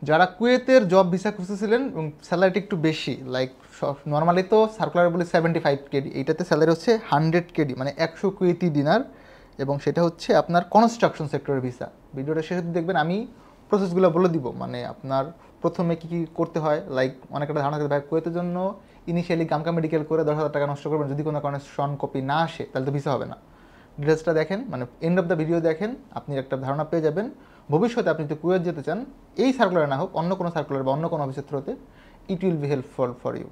যারা কুয়েতের job visa খুঁজতেছিলেন এবং স্যালারিটা একটু বেশি, লাইক নর্মালি তো সার্কুলার বলে 75 KD, এইটাতে স্যালারি হচ্ছে 100 KD, মানে 100 কুয়েতি দিনার, এবং সেটা হচ্ছে আপনার কনস্ট্রাকশন সেক্টরের ভিসা। ভিডিওটা শেষে দেখবেন আমি প্রসেসগুলো বলে দিব, মানে আপনার প্রথমে কী কী করতে হয়। লাইক অনেকটা ধারণা থাকে ভাই কুয়েতের জন্য ইনিশিয়ালি গামকা মেডিকেল করে 10,000 টাকা নষ্ট করবেন, যদি কোনো কারণে শন কপি না আসে তাহলে তো ভিসা হবে না। ডিটেলসটা দেখেন, মানে এন্ড অফ দ্য ভিডিও দেখেন, আপনি একটা ধারণা পেয়ে যাবেন। ভবিষ্যতে আপনি যদি কুয়েত যেতে চান, এই সার্কুলার না হোক অন্য কোনো সার্কুলার বা অন্য কোনো অফিসের থ্রুতে, it will be helpful for you.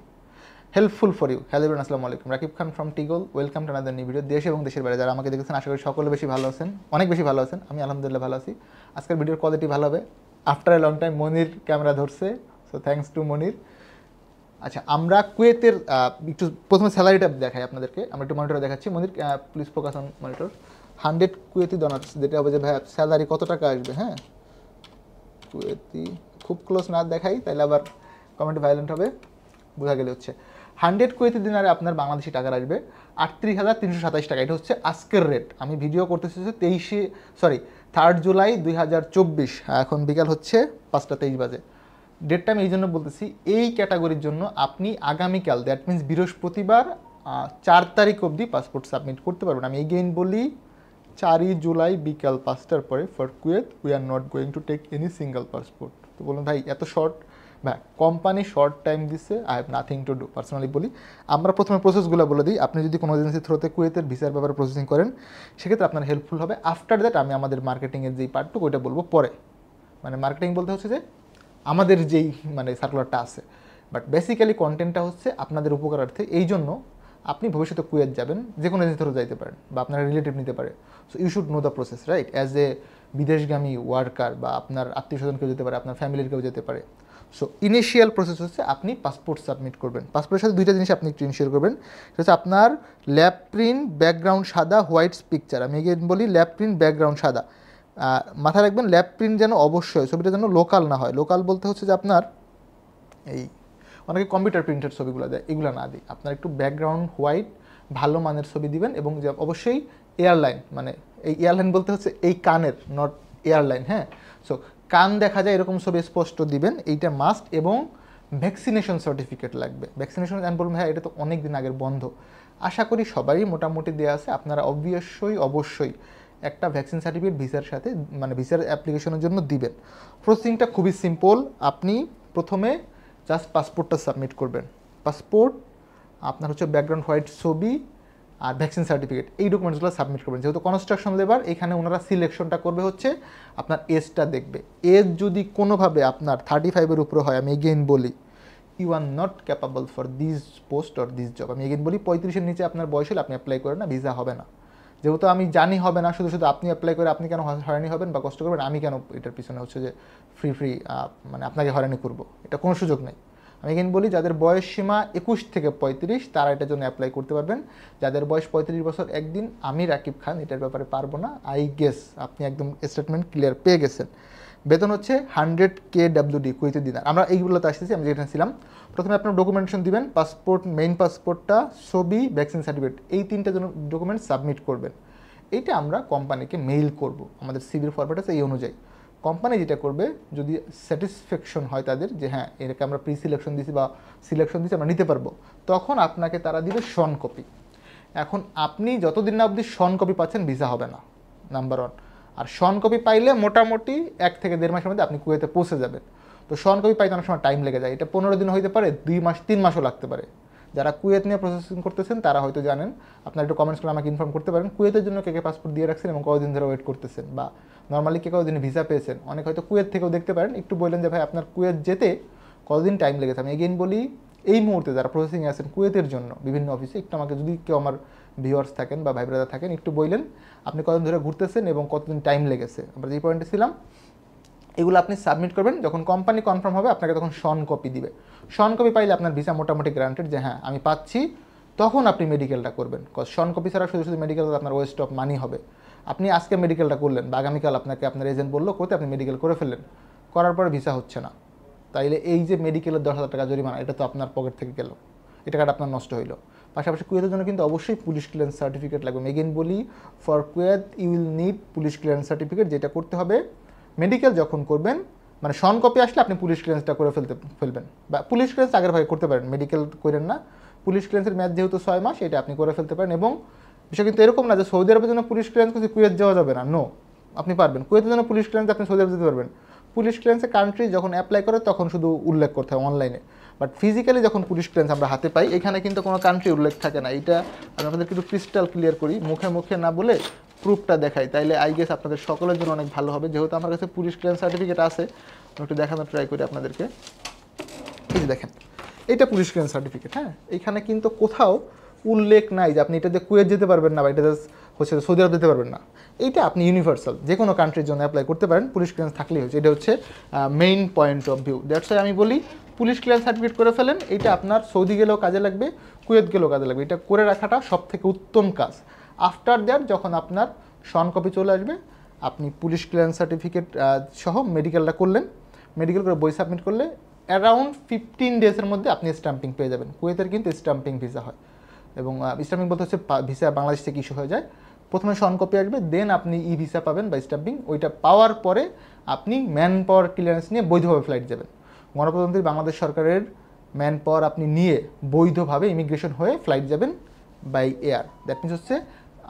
Hello everyone, আসসালামু আলাইকুম। Rakib Khan from Tigol, welcome to another new video. দেশ এবং দেশের বাইরে যারা আমাকে দেখেছেন আশা করি সকলে বেশি ভালো আছেন, অনেক বেশি ভালো আছেন। আমি আলহামদুলিল্লাহ ভালো আছি। আজকের ভিডিওর কোয়ালিটি ভালো হবে। After a long time Monir camera ধরছে, সো থ্যাঙ্কস টু মনির। আচ্ছা, আমরা কুয়েতের একটু প্রথমে স্যালারিটা দেখাই আপনাদেরকে। আমরা একটু মনিটরে দেখাচ্ছি। Monir please focus on monitor. 100 Kuwaiti dollar, যেটা হবে যে ভাই স্যালারি কত টাকা আসবে। হ্যাঁ, কুয়েতি খুব ক্লোজ না দেখাই তাহলে আবার কমেন্ট ভায়োলেন্ট হবে, বোঝা গেলে হচ্ছে 100 কুয়েতি দিনারে আপনার বাংলাদেশি টাকা আসবে 38,327 টাকা। এটা হচ্ছে আজকের রেট। আমি ভিডিও করতেছি 3 জুলাই 2024, এখন বিকাল হচ্ছে 5টা 23 বাজে। ডেটটা আমি এই জন্য বলতেছি, এই ক্যাটাগরির জন্য আপনি আগামীকাল, দ্যাট মিনস বৃহস্পতিবার 4 তারিখ অবধি পাসপোর্ট সাবমিট করতে পারবেন। আমি এগেইন বলি, 4 জুলাই বিকাল 5টার পরে for Kuwait we are not going to take any single passport. তো বলুন ভাই এত শর্ট, ভাই কোম্পানি শর্ট টাইম দিচ্ছে, I have nothing to do. Personally বলি, আমরা প্রথমে প্রসেসগুলো বলে দিই। আপনি যদি কোনো এজেন্সি থ্রুতে কুয়েতের ভিসার ব্যাপারে প্রসেসিং করেন, সেক্ষেত্রে আপনার হেল্পফুল হবে। আফটার দ্যাট আমি আমাদের মার্কেটিংয়ের যেই পার্টটুকু ওইটা বলবো পরে। মানে মার্কেটিং বলতে হচ্ছে যে আমাদের যেই মানে সার্কুলারটা আছে, বাট বেসিক্যালি কন্টেন্টটা হচ্ছে আপনাদের উপকারার্থে। এই জন্য আপনি ভবিষ্যতে কুয়েত যাবেন, যে কোনো এজেন্সি থ্রু যাইতে পারেন বা আপনার রিলেটিভ নিতে পারে। So you should know the process, right? As a বিদেশগামী ওয়ার্কার বা আপনার আত্মীয় স্বজন কেউ যেতে পারে, আপনার ফ্যামিলির কেউ যেতে পারে। সো ইনিশিয়াল প্রসেস হচ্ছে আপনি পাসপোর্ট সাবমিট করবেন। পাসপোর্টের সাথে দুইটা জিনিস আপনি একটু ইনিশিয়াল করবেন। সেটা হচ্ছে আপনার ল্যাব প্রিন্ট ব্যাকগ্রাউন্ড সাদা, হোয়াইট পিকচার। আমি এগেন বলি, ল্যাব প্রিন্ট ব্যাকগ্রাউন্ড সাদা। মাথায় রাখবেন ল্যাব প্রিন্ট যেন অবশ্যই, ছবিটা যেন লোকাল না হয়। লোকাল বলতে হচ্ছে যে আপনার এই অনেকে কম্পিউটার প্রিন্টের ছবিগুলো দেয়, এগুলো না দিই। আপনার একটু ব্যাকগ্রাউন্ড হোয়াইট ভালো মানের ছবি দিবেন, এবং যে অবশ্যই এয়ারলাইন, মানে এই এয়ারলাইন বলতে হচ্ছে এই কানের, নট এয়ারলাইন। হ্যাঁ, সো কান দেখা যায় এরকম ছবি স্পষ্ট দিবেন, এইটা মাস্ট। এবং ভ্যাকসিনেশন সার্টিফিকেট লাগবে। ভ্যাকসিনেশন আমি বলুন হ্যাঁ, এটা তো অনেক দিন আগের বন্ধ, আশা করি সবারই মোটামুটি দেওয়া আছে। আপনারা অবশ্যই একটা ভ্যাকসিন সার্টিফিকেট ভিসার সাথে, মানে ভিসার অ্যাপ্লিকেশনের জন্য দিবেন। প্রসেসিংটা খুবই সিম্পল। আপনি প্রথমে জাস্ট পাসপোর্টটা সাবমিট করবেন। পাসপোর্ট, আপনার হচ্ছে ব্যাকগ্রাউন্ড হোয়াইট ছবি আর ভ্যাকসিন সার্টিফিকেট, এই ডকুমেন্টসগুলো সাবমিট করবেন। যেহেতু কনস্ট্রাকশন লেবার, এখানে ওনারা সিলেকশনটা করবে হচ্ছে আপনার এজটা দেখবে। এজ যদি কোনোভাবে আপনার 35-এর উপরে হয়, আমি এগেইন বলি, you are not capable for this post or this job. আমি এগেইন বলি, 35-এর নিচে আপনার বয়স হলে আপনি অ্যাপ্লাই করেন না, ভিসা হবে না। যেহেতু আমি জানি হবে না, শুধু আপনি অ্যাপ্লাই করে আপনি কেন হয়রানি হবেন বা কষ্ট করবেন, আমি কেন এটার পিছনে হচ্ছে যে ফ্রি মানে আপনাকে হয়রানি করবো, এটা কোনো সুযোগ নেই। আমি এখানে বলি, যাদের বয়স সীমা 21 থেকে 35 তারা এটার জন্য অ্যাপ্লাই করতে পারবেন। যাদের বয়স 35 বছর একদিন, আমি রাকিব খান এটার ব্যাপারে পারবো না। আই গেস আপনি একদম স্টেটমেন্ট ক্লিয়ার পেয়ে গেছেন। বেতন হচ্ছে 100 KWD, কুয়েতি দিনার। আমরা এইগুলোতে আসতেছি, আমি যেখানে ছিলাম। প্রথমে আপনার ডকুমেন্টেশন দিবেন, পাসপোর্ট, মেইন পাসপোর্টটা, ছবি, ভ্যাকসিন সার্টিফিকেট, এই 3টা ডকুমেন্ট সাবমিট করবেন। এইটা আমরা কোম্পানিকে মেইল করব। আমাদের সিভির ফরম্যাট আছে এই অনুযায়ী। কোম্পানি যেটা করবে, যদি স্যাটিসফ্যাকশন হয় তাদের যে হ্যাঁ এটাকে আমরা প্রি সিলেকশন দিছি বা সিলেকশন দিছি, আমরা নিতে পারবো, তখন আপনাকে তারা দিবে শন কপি। এখন আপনি যতদিন না অবধি শন কপি পাচ্ছেন, ভিসা হবে না, নাম্বার 1। আর শন কপি পাইলে মোটামুটি 1 থেকে 1.5 মাসের মধ্যে আপনি কুয়েতে পৌঁছে যাবেন। তো শন কপি পাইতে অনেক সময় টাইম লেগে যায়, এটা 15 দিন হইতে পারে, 2 মাস 3 মাসও লাগতে পারে। যারা কুয়েত নিয়ে প্রসেসিং করতেছেন তারা হয়তো জানেন, আপনারা একটু কমেন্টস করে আমাকে ইনফর্ম করতে পারেন কুয়েতের জন্য কে কে পাসপোর্ট দিয়ে রাখছেন এবং কতদিন ধরে ওয়েট করতেছেন, বা নর্মালি কে কতদিন ভিসা পেয়েছেন। অনেক হয়তো কুয়েত থেকেও দেখতে পারেন, একটু বললেন যে ভাই আপনার কুয়েত যেতে কতদিন টাইম লেগেছে। আমি এগেইন বলি, এই মুহূর্তে যারা প্রসেসিংয়ে আছেন কুয়েতের জন্য বিভিন্ন অফিসে, একটু আমাকে যদি কেউ আমার ভিউয়ার্স থাকেন বা ভাই ব্রাদার থাকেন, একটু বললেন আপনি কতদিন ধরে ঘুরতেছেন এবং কতদিন টাইম লেগেছে। আমরা যে পয়েন্টে ছিলাম, এগুলো আপনি সাবমিট করবেন। যখন কোম্পানি কনফার্ম হবে, আপনাকে তখন শন কপি দিবে। শন কপি পাইলে আপনার ভিসা মোটামুটি গ্রান্টেড, যে হ্যাঁ আমি পাচ্ছি। তখন আপনি মেডিকেলটা করবেন, কজ শন কপি ছাড়া শুধু মেডিকেল আপনার ওয়েস্ট অফ মানি হবে। আপনি আজকে মেডিকেলটা করলেন বা আগামীকাল আপনাকে আপনার এজেন্ট বললো করতে, আপনি মেডিকেল করে ফেললেন, করার পরে ভিসা হচ্ছে না, তাইলে এই যে মেডিকেলের 10,000 টাকা জরিমানা, এটা তো আপনার পকেট থেকে গেল, এই টাকাটা আপনার নষ্ট হইলো। পাশাপাশি কুয়েতের জন্য কিন্তু অবশ্যই পুলিশ ক্লিয়ারেন্স সার্টিফিকেট লাগবে। এগেইন বলি, for Kuwait you will need police clearance certificate. যেটা করতে হবে, মেডিকেল যখন করবেন মানে শন কপি আসলে আপনি পুলিশ ক্লিয়ারেন্সটা করে ফেলবেন, বা পুলিশ ক্লিয়ারেন্স আগের ভাগে করতে পারেন, মেডিকেল করেন না। পুলিশ ক্লিয়ারেন্সের মেয়াদ যেহেতু 6 মাস, এটা আপনি করে ফেলতে পারেন। এবং বিষয় কিন্তু এরকম না যে সৌদি আরবের জন্য পুলিশ ক্লিয়ারেন্স করতে কুয়েত যাওয়া যাবে না, নো, আপনি পারবেন। কুয়েতের জন্য পুলিশ ক্লিয়ারেন্স আপনি সৌদি আরব যেতে পারবেন। পুলিশ ক্লিয়ারেন্সের কান্ট্রি যখন অ্যাপ্লাই করে তখন শুধু উল্লেখ করতে হয় অনলাইনে, বাট ফিজিক্যালি যখন পুলিশ ক্লিয়ারেন্স আমরা হাতে পাই এখানে কিন্তু কোনো কান্ট্রি উল্লেখ থাকে না। এটা আমি আপনাদেরকে একটু ক্রিস্টাল ক্লিয়ার করি, মুখে মুখে না বলে প্রুফটা দেখাই, তাইলে আই গেস আপনাদের সকলের জন্য অনেক ভালো হবে। যেহেতু আমার কাছে পুলিশ ক্লিয়ারেন্স সার্টিফিকেট আছে, আমি একটু দেখানোর ট্রাই করি আপনাদেরকে। এই যে দেখেন, এইটা পুলিশ ক্লিয়ারেন্স সার্টিফিকেট, হ্যাঁ, এখানে কিন্তু কোথাও উল্লেখ নাই যে আপনি এটা দিয়ে কুয়েত যেতে পারবেন না, বা এটা হচ্ছে সৌদি আরব যেতে পারবেন না। এইটা আপনি ইউনিভার্সাল যে কোনো কান্ট্রির জন্য অ্যাপ্লাই করতে পারেন, পুলিশ ক্লিয়ারেন্স থাকলেই হচ্ছে। এটা হচ্ছে main point of view. That's why আমি বলি পুলিশ ক্লিয়ারেন্স সার্টিফিকেট করে ফেলেন, এইটা আপনার সৌদি গেলেও কাজে লাগবে, কুয়েত গেলেও কাজে লাগবে। এটা করে রাখাটা সব থেকে উত্তম কাজ। আফটার দ্যাট যখন আপনার শন কপি চলে আসবে, আপনি পুলিশ ক্লিয়ারেন্স সার্টিফিকেট সহ মেডিকেলটা করলেন, মেডিকেল করে বই সাবমিট করলে অ্যারাউন্ড 15 ডেজের মধ্যে আপনি স্ট্যাম্পিং পেয়ে যাবেন। কুয়েতের কিন্তু স্ট্যাম্পিং ভিসা হয়, এবং স্ট্যাম্পিং বলতে হচ্ছে ভিসা বাংলাদেশ থেকে ইস্যু হয়ে যায়। প্রথমে শন কপি আসবে, দেন আপনি ই ভিসা পাবেন বা স্ট্যাম্পিং। ওইটা পাওয়ার পরে আপনি ম্যান পাওয়ার ক্লিয়ারেন্স নিয়ে বৈধভাবে ফ্লাইট যাবেন। গণপ্রজাতন্ত্রী বাংলাদেশ সরকারের ম্যান পাওয়ার আপনি নিয়ে বৈধভাবে ইমিগ্রেশন হয়ে ফ্লাইট যাবেন বাই এয়ার। দ্যাট মিনস হচ্ছে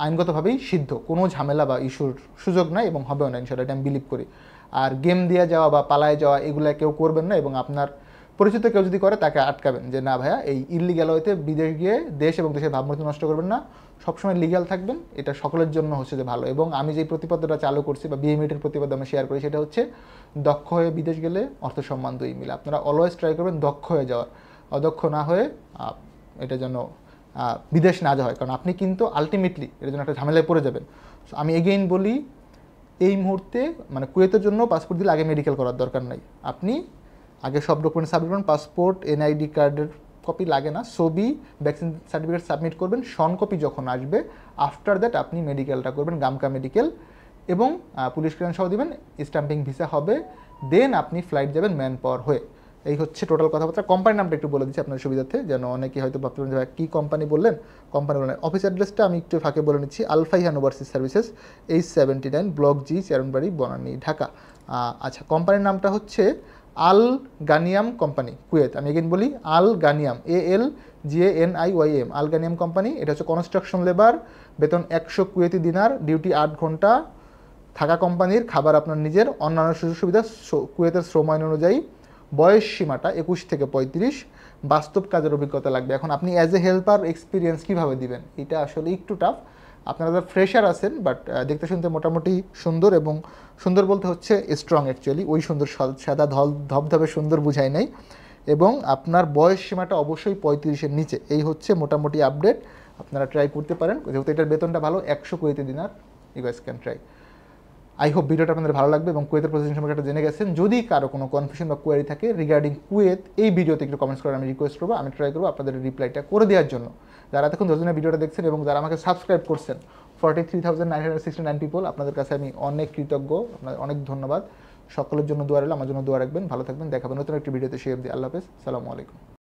আইনগতভাবেই সিদ্ধ, কোনো ঝামেলা বা ইস্যুর সুযোগ নাই, এবং হবেও না ইনশাল্লাহ, এটা আমি বিলিভ করি। আর গেম দিয়ে যাওয়া বা পালায় যাওয়া এগুলো কেউ করবেন না, এবং আপনার পরিচিত কেউ যদি করে তাকে আটকাবেন যে না ভাইয়া এই ইললিগ্যাল ওয়েতে বিদেশ গিয়ে দেশ এবং দেশের ভাবমূর্তি নষ্ট করবেন না, সবসময় লিগ্যাল থাকবেন, এটা সকলের জন্য হচ্ছে যে ভালো। এবং আমি যে প্রতিপাদ্যটা চালু করছি বা বিএমইটির প্রতিপাদ্য আমি শেয়ার করি, সেটা হচ্ছে দক্ষ হয়ে বিদেশ গেলে অর্থ সম্মান দুই মিলে। আপনারা অলওয়েজ ট্রাই করবেন দক্ষ হয়ে যাওয়ার, অদক্ষ না হয়ে এটা যেন বিদেশ না যাওয়া হয়, কারণ আপনি কিন্তু আলটিমেটলি এটার জন্য একটা ঝামেলায় পড়ে যাবেন। আমি এগেইন বলি, এই মুহূর্তে মানে কুয়েতের জন্য পাসপোর্ট দিলে আগে মেডিকেল করার দরকার নাই। আপনি আগে সব ডকুমেন্ট সাবমিট করবেন, পাসপোর্ট, এনআইডি কার্ডের কপি লাগে না, ছবি, ভ্যাকসিন সার্টিফিকেট সাবমিট করবেন। শন কপি যখন আসবে আফটার দ্যাট আপনি মেডিকেলটা করবেন, গামকা মেডিকেল, এবং পুলিশ ক্লিয়ারেন্স সহ দেবেন, স্ট্যাম্পিং ভিসা হবে, দেন আপনি ফ্লাইট যাবেন ম্যান পাওয়ার হয়ে। এই হচ্ছে টোটাল কথাবার্তা। কোম্পানির নামটা একটু বলে দিচ্ছি আপনার সুবিধার্থে, যেন অনেকে হয়তো ভাবতে পারেন যে কী কোম্পানি বললেন, কোম্পানি বললেন। অফিস অ্যাড্রেসটা আমি একটু ফাঁকে বলে নিচ্ছি, Alfaihan overseas services, H79 block G, Chairmanbari, Banani, Dhaka. আচ্ছা, কোম্পানির নামটা হচ্ছে আল গানিয়াম কোম্পানি, কুয়েত। আমি এগেন বলি, আল গানিয়াম, ALGANIYM, আল গানিয়াম কোম্পানি। এটা হচ্ছে কনস্ট্রাকশন লেবার, বেতন 100 কুয়েতি দিনার, ডিউটি 8 ঘন্টা, থাকা কোম্পানির, খাবার আপনার নিজের, অন্যান্য সুযোগ সুবিধা কুয়েতের শ্রম আইন অনুযায়ী। বয়স সীমাটা 21 থেকে 35, বাস্তব কাজের অভিজ্ঞতা লাগবে। এখন আপনি অ্যাজ এ হেল্পার এক্সপিরিয়েন্স কীভাবে দিবেন, এটা আসলে একটু টাফ। আপনারা যারা ফ্রেশার আছেন বাট দেখতে শুনতে মোটামুটি সুন্দর, এবং সুন্দর বলতে হচ্ছে স্ট্রং অ্যাকচুয়ালি, ওই সুন্দর সাদা ধবধবে সুন্দর বুঝাই নাই। এবং আপনার বয়স সীমাটা অবশ্যই 35-এর নিচে, এই হচ্ছে মোটামুটি আপডেট। আপনারা ট্রাই করতে পারেন, যেহেতু এটার বেতনটা ভালো, 100 Kuwaiti dinar, you guys can try. I hope ভিডিওটা আপনাদের ভালো লাগবে এবং কুয়েতের প্রসেসিং সম্পর্কে একটা জেনে গেছেন। যদি কারো কোনো কনফিউশন বা কোয়ারি থাকে রিগার্ডিং কুয়েত, এই ভিডিওতে একটু কমেন্টস করে আমি রিকোয়েস্ট করবো, আমি ট্রাই করবো আপনাদের রিপ্লাইটা করে দেওয়ার জন্য। যারা এতক্ষণ ধরে ভিডিওটা দেখছেন এবং যারা আমাকে সাবস্ক্রাইব করছেন, 43,969 পিপল, আপনাদের কাছে আমি অনেক কৃতজ্ঞ, আপনাদের অনেক ধন্যবাদ। সকলের জন্য দোয়া রইল, আমার জন্য দোয়া রাখবেন, ভালো থাকবেন, দেখাবেন নতুন একটি ভিডিওতে। সেই অবধি আল্লাহ হাফেজ, সালামু আলাইকুম।